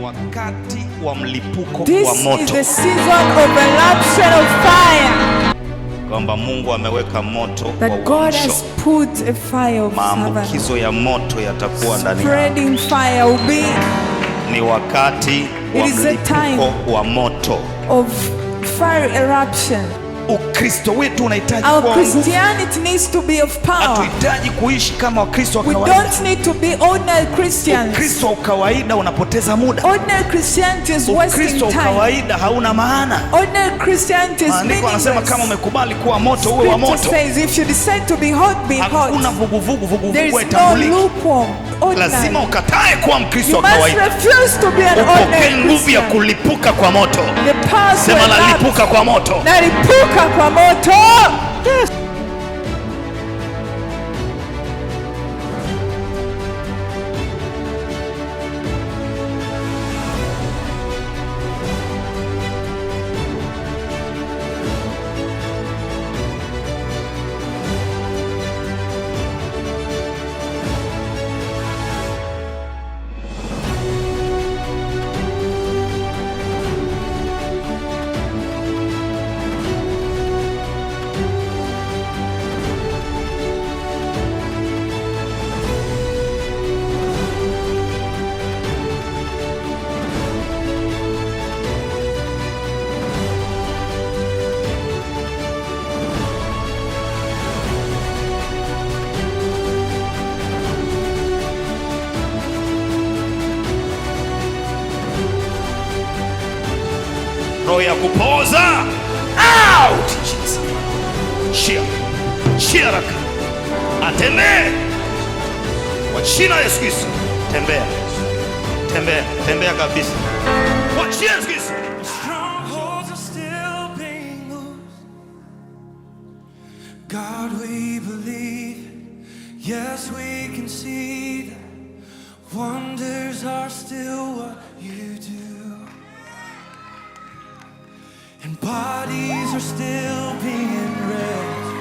wakati wa mlipuko wa This moto. is the season of eruption of fire. Kwamba Mungu ameweka moto wa That God uamsho. has put a fire of Maambukizo ya moto yatakuwa ndani yako. spreading fire will be. Ni wakati wa It is a time mlipuko wa moto. of fire eruption. Ukristo wetu unahitaji Our kuwa nguvu. Christianity needs to be of power. Hatuhitaji kuishi kama Wakristo wa We kawaida. don't need to be ordinary Christians. Ukristo wa kawaida unapoteza muda. Ordinary Christianity is wasting Ukristo wa time. kawaida hauna maana. Ordinary Christianity is Maandiko anasema kama meaningless. umekubali kuwa moto uwe wa Scripture moto. says if you decide to be hot, be Hakuna hot. vuguvugu There is no haitambuliki. lukewarm. Lazima Ordinary. ukatae kuwa Mkristo You wa must kawaida. refuse to be an Upokee ordinary nguvu ya Christian. kulipuka kwa moto. The power to Sema erupt. nalipuka kwa moto. Nalipuka kwa moto. Yes. Roho ya kupoza out. Jesus. Shia raka. Atembee. Kwa jina la Yesu Kristo. Tembea. Tembea. Tembea kabisa. Kwa jina la Yesu Kristo. Strongholds are still being loosed. God, we believe. Yes, we can see that wonders are still what you do. And bodies are still being raised.